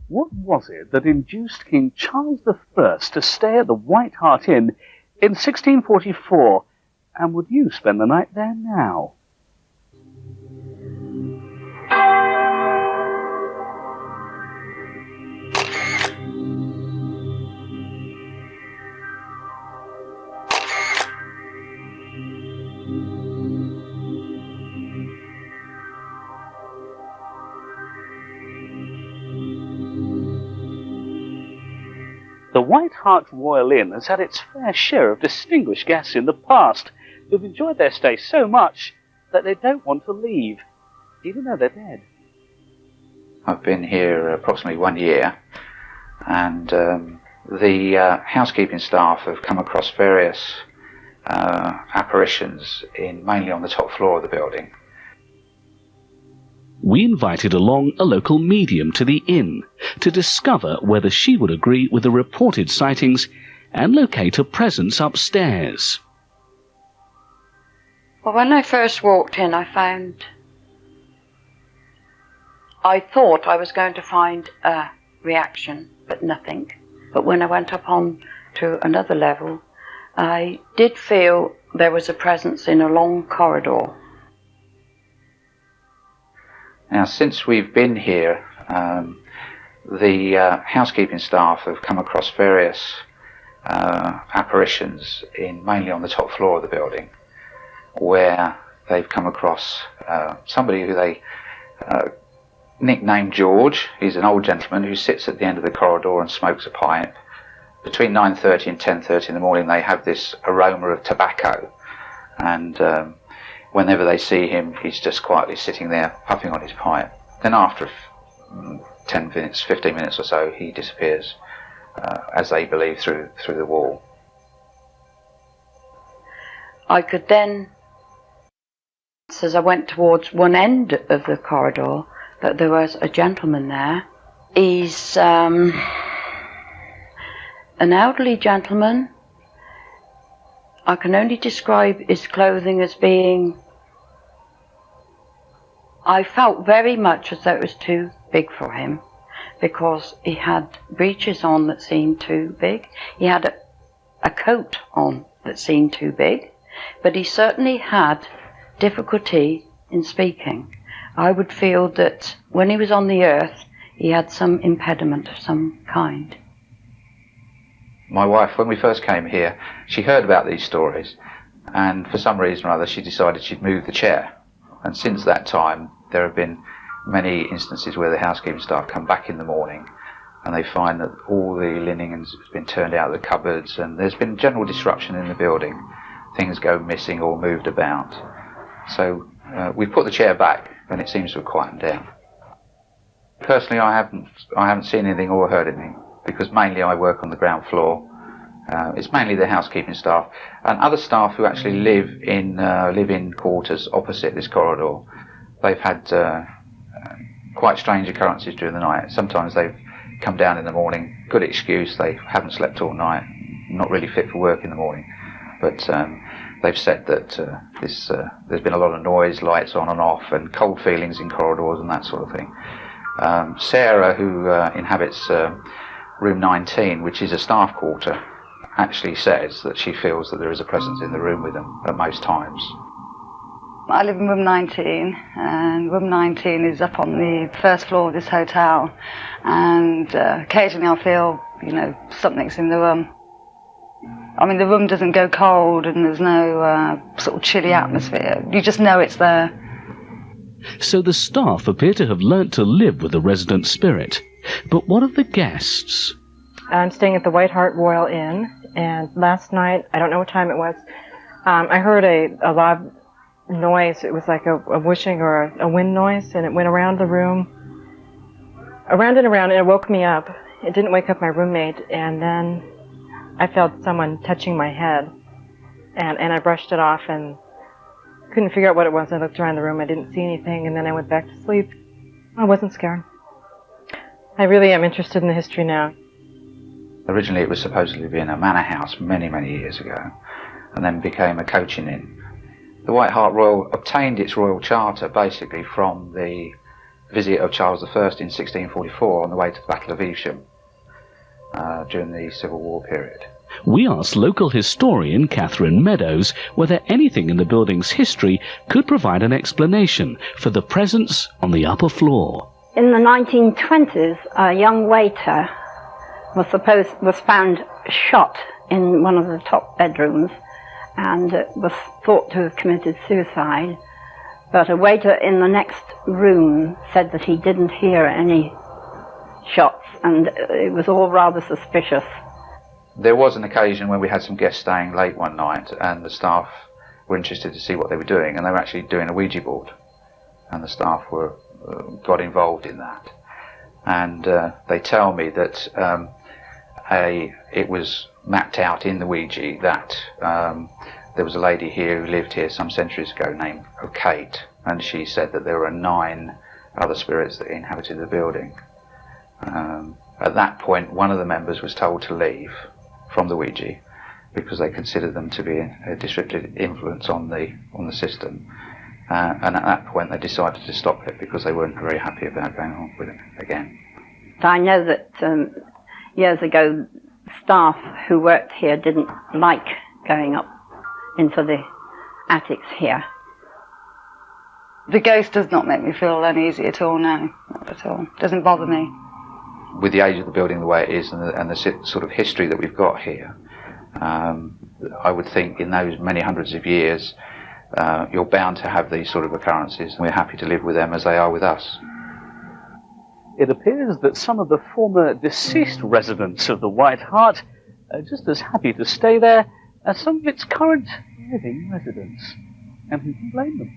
What was it that induced King Charles I to stay at the White Hart Inn in 1644, and would you spend the night there now? The White Hart Royal Inn has had its fair share of distinguished guests in the past who've enjoyed their stay so much that they don't want to leave, even though they're dead. I've been here approximately 1 year, and the housekeeping staff have come across various apparitions mainly on the top floor of the building. We invited along a local medium to the inn to discover whether she would agree with the reported sightings and locate a presence upstairs. Well, when I first walked in, I thought I was going to find a reaction, but nothing. But when I went up on to another level, I did feel there was a presence in a long corridor. Now, since we've been here, the housekeeping staff have come across various apparitions mainly on the top floor of the building, where they've come across somebody who they nicknamed George. He's an old gentleman who sits at the end of the corridor and smokes a pipe. Between 9:30 and 10:30 in the morning, they have this aroma of tobacco, and whenever they see him, he's just quietly sitting there puffing on his pipe. Then after 10 minutes, 15 minutes or so, he disappears, as they believe, through the wall. I could then, as I went towards one end of the corridor, that there was a gentleman there. He's an elderly gentleman. I can only describe his clothing as being, I felt very much as though it was too big for him, because he had breeches on that seemed too big. He had a coat on that seemed too big, but he certainly had difficulty in speaking. I would feel that when he was on the earth, he had some impediment of some kind. My wife, when we first came here, she heard about these stories, and for some reason or other she decided she'd move the chair. And since that time, there have been many instances where the housekeeping staff come back in the morning and they find that all the linen has been turned out of the cupboards, and there's been general disruption in the building. Things go missing or moved about. So we put the chair back, and it seems to have quietened down. Personally, I haven't seen anything or heard anything, because mainly I work on the ground floor. It's mainly the housekeeping staff and other staff who actually live in quarters opposite this corridor. They've had quite strange occurrences during the night. Sometimes they've come down in the morning, good excuse, they haven't slept all night, not really fit for work in the morning. But they've said that there's been a lot of noise, lights on and off, and cold feelings in corridors and that sort of thing. Sarah, who inhabits room 19, which is a staff quarter, actually says that she feels that there is a presence in the room with them at most times. I live in room 19, and room 19 is up on the first floor of this hotel, and occasionally I feel, something's in the room. I mean, the room doesn't go cold, and there's no sort of chilly atmosphere. You just know it's there. So the staff appear to have learnt to live with the resident spirit. But what of the guests? I'm staying at the White Hart Royal Inn, and last night, I don't know what time it was, I heard a loud noise. It was like a whooshing or a wind noise, and it went around the room, around and around, and it woke me up. It didn't wake up my roommate, and then I felt someone touching my head, and I brushed it off and couldn't figure out what it was. I looked around the room, I didn't see anything, and then I went back to sleep. I wasn't scared. I really am interested in the history now. Originally it was supposedly being a manor house many, many years ago, and then became a coaching inn. The White Hart Royal obtained its royal charter basically from the visit of Charles I in 1644 on the way to the Battle of Evesham during the Civil War period. We asked local historian Catherine Meadows whether anything in the building's history could provide an explanation for the presence on the upper floor. In the 1920s, a young waiter was found shot in one of the top bedrooms and was thought to have committed suicide. But a waiter in the next room said that he didn't hear any shots, and it was all rather suspicious. There was an occasion when we had some guests staying late one night, and the staff were interested to see what they were doing, and they were actually doing a Ouija board, and the staff got involved in that. And they tell me that it was mapped out in the Ouija that there was a lady here who lived here some centuries ago named Kate, and she said that there were 9 other spirits that inhabited the building. At that point, one of the members was told to leave from the Ouija because they considered them to be a disruptive influence on the system. And at that point, they decided to stop it because they weren't very happy about going on with it again. I know that years ago, staff who worked here didn't like going up into the attics here. The ghost does not make me feel uneasy at all, no, not at all. It doesn't bother me. With the age of the building the way it is and the sort of history that we've got here, I would think in those many hundreds of years, you're bound to have these sort of occurrences, and we're happy to live with them as they are with us. It appears that some of the former deceased residents of the White Hart are just as happy to stay there as some of its current living residents. And who can blame them?